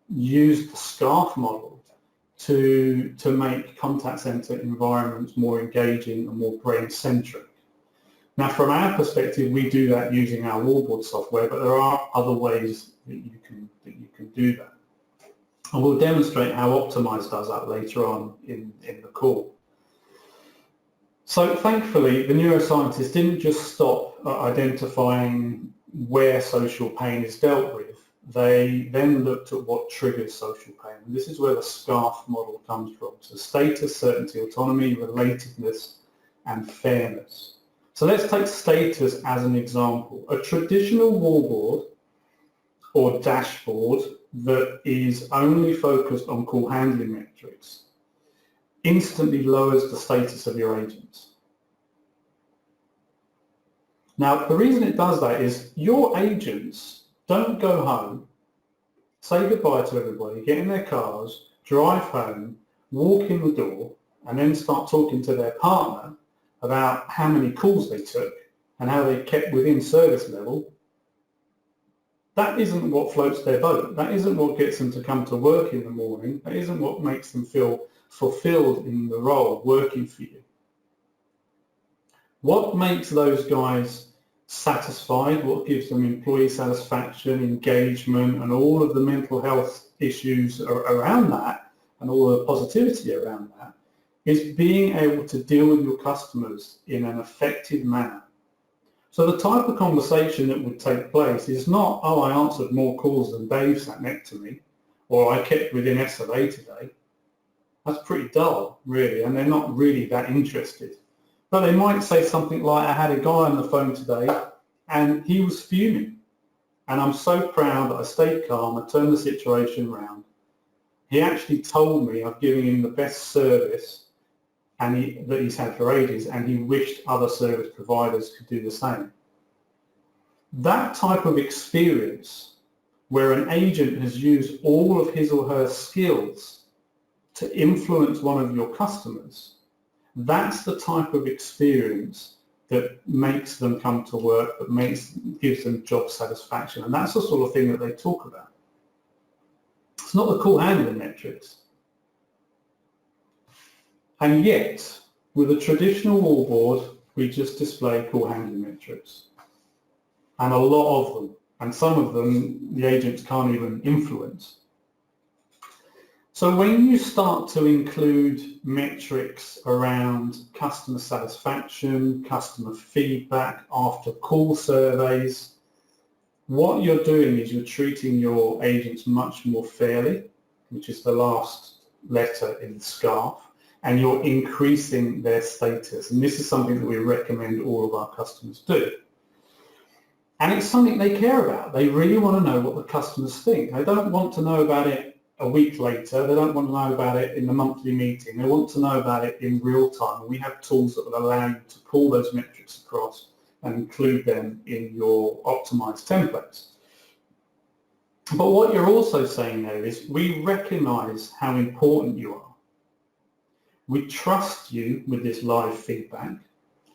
used the SCARF model to make contact center environments more engaging and more brain-centric. Now, from our perspective, we do that using our wallboard software, but there are other ways that you can do that. And we'll demonstrate how Optimize does that later on in the call. So thankfully, the neuroscientists didn't just stop at identifying where social pain is dealt with. They then looked at what triggers social pain. And this is where the SCARF model comes from. So status, certainty, autonomy, relatedness, and fairness. So let's take status as an example. A traditional wallboard or dashboard that is only focused on call handling metrics instantly lowers the status of your agents. Now, the reason it does that is your agents don't go home, say goodbye to everybody, get in their cars, drive home, walk in the door, and then start talking to their partner about how many calls they took and how they kept within service level. That isn't what floats their boat. That isn't what gets them to come to work in the morning. That isn't what makes them feel fulfilled in the role working for you. What makes those guys satisfied, what gives them employee satisfaction, engagement, and all of the mental health issues around that, and all the positivity around that, is being able to deal with your customers in an effective manner. So the type of conversation that would take place is not, oh, I answered more calls than Dave sat next to me, or I kept within SLA today. That's pretty dull, really, and they're not really that interested. But they might say something like, I had a guy on the phone today and he was fuming. And I'm so proud that I stayed calm, I turned the situation around. He actually told me I've given him the best service that he's had for ages, and he wished other service providers could do the same. That type of experience where an agent has used all of his or her skills to influence one of your customers, that's the type of experience that makes them come to work, that gives them job satisfaction. And that's the sort of thing that they talk about. It's not the call handling metrics. And yet, with a traditional wallboard, we just display call handling metrics. And a lot of them. And some of them, the agents can't even influence. So when you start to include metrics around customer satisfaction, customer feedback, after call surveys, what you're doing is you're treating your agents much more fairly, which is the last letter in the SCARF, and you're increasing their status. And this is something that we recommend all of our customers do. And it's something they care about. They really want to know what the customers think. They don't want to know about it a week later. They don't want to know about it in the monthly meeting. They want to know about it in real time. And we have tools that will allow you to pull those metrics across and include them in your optimized templates. But what you're also saying there is we recognize how important you are. We trust you with this live feedback,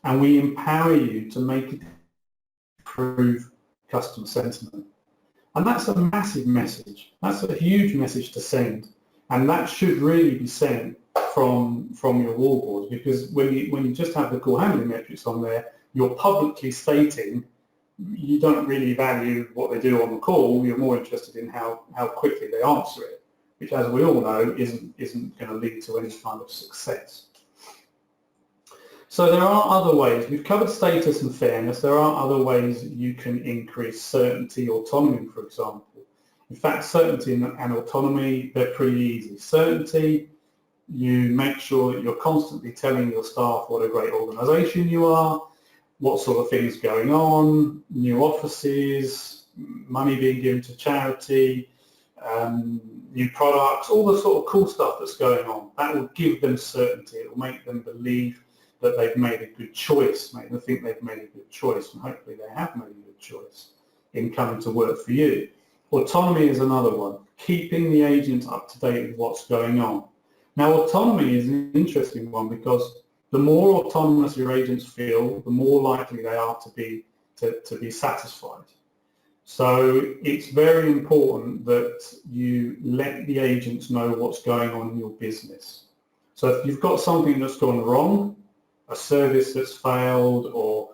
and we empower you to make it improve customer sentiment. And that's a massive message. That's a huge message to send. And that should really be sent from your wallboards, because when you just have the call handling metrics on there, you're publicly stating you don't really value what they do on the call. You're more interested in how quickly they answer it, which, as we all know, isn't going to lead to any kind of success. So there are other ways. We've covered status and fairness. There are other ways that you can increase certainty, autonomy, for example. In fact, certainty and autonomy, they're pretty easy. Certainty, you make sure that you're constantly telling your staff what a great organisation you are, what sort of things going on, new offices, money being given to charity, new products, all the sort of cool stuff that's going on. That will give them certainty. It will make them believe that they've made a good choice, make them think they've made a good choice, and hopefully they have made a good choice in coming to work for you. Autonomy is another one, keeping the agents up to date with what's going on. Now, autonomy is an interesting one because the more autonomous your agents feel, the more likely they are to be satisfied. So it's very important that you let the agents know what's going on in your business. So if you've got something that's gone wrong, a service that's failed or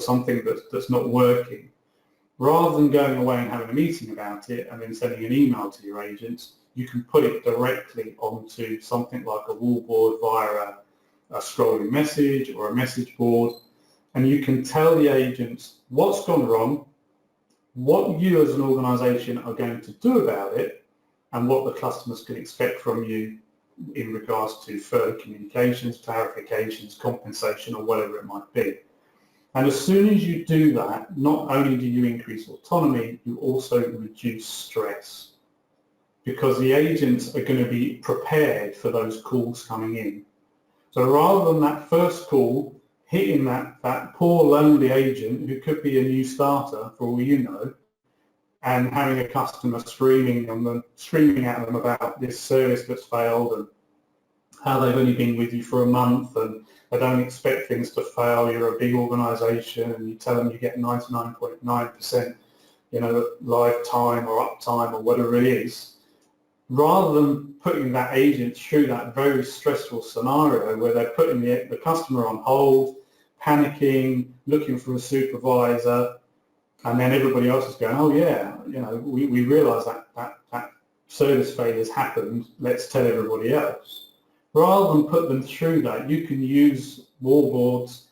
something that's not working, rather than going away and having a meeting about it and then sending an email to your agents, you can put it directly onto something like a wallboard via a scrolling message or a message board, and you can tell the agents what's gone wrong, what you as an organisation are going to do about it, and what the customers can expect from you in regards to further communications, clarifications, compensation, or whatever it might be. And as soon as you do that, not only do you increase autonomy, you also reduce stress, because the agents are going to be prepared for those calls coming in. So rather than that first call hitting that poor lonely agent who could be a new starter for all you know, and having a customer screaming at them about this service that's failed and how they've only been with you for a month and they don't expect things to fail, you're a big organisation, and you tell them you get 99.9% lifetime or uptime or whatever it is, rather than putting that agent through that very stressful scenario where they're putting the customer on hold, panicking, looking for a supervisor, and then everybody else is going, oh yeah, we realise that service failure's happened, let's tell everybody else. Rather than put them through that, you can use wallboards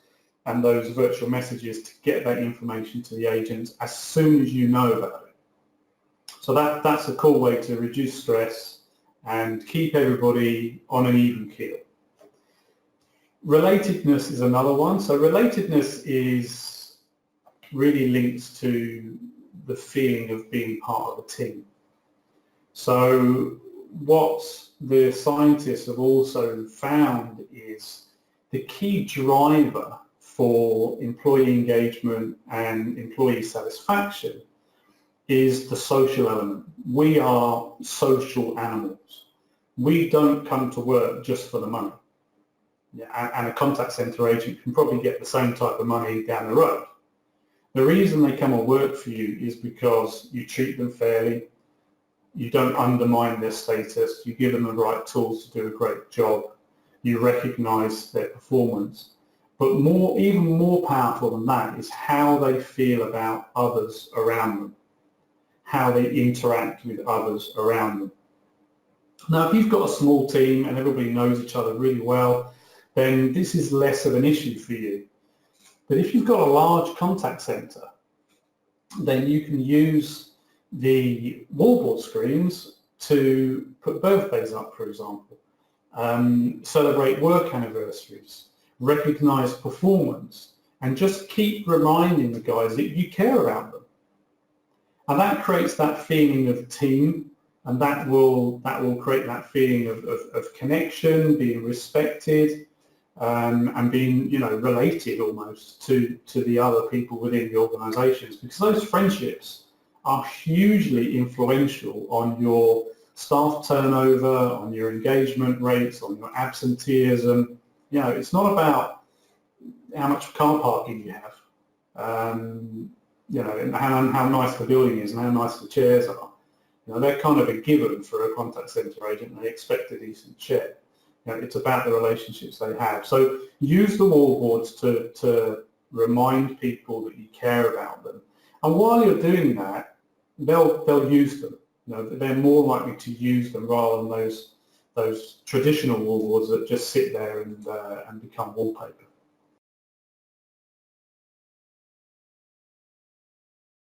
and those virtual messages to get that information to the agents as soon as you know about it. So that's a cool way to reduce stress and keep everybody on an even keel. Relatedness is another one. So relatedness is really linked to the feeling of being part of a team. So what the scientists have also found is the key driver for employee engagement and employee satisfaction is the social element. We are social animals. We don't come to work just for the money. And a contact centre agent can probably get the same type of money down the road. The reason they come and work for you is because you treat them fairly, you don't undermine their status, you give them the right tools to do a great job, you recognise their performance. But even more powerful than that is how they feel about others around them, how they interact with others around them. Now, if you've got a small team and everybody knows each other really well, then this is less of an issue for you. But if you've got a large contact centre, then you can use the wallboard screens to put birthdays up, for example, celebrate work anniversaries, recognise performance, and just keep reminding the guys that you care about them. And that creates that feeling of team, and that will create that feeling of connection, being respected, and being related almost to the other people within the organisations, because those friendships are hugely influential on your staff turnover, on your engagement rates, on your absenteeism. It's not about how much car parking you have, and how nice the building is and how nice the chairs are. They're kind of a given for a contact centre agent. They expect a decent chair. It's about the relationships they have. So use the wallboards to remind people that you care about them. And while you're doing that, they'll use them. They're more likely to use them rather than those traditional wallboards that just sit there and become wallpaper.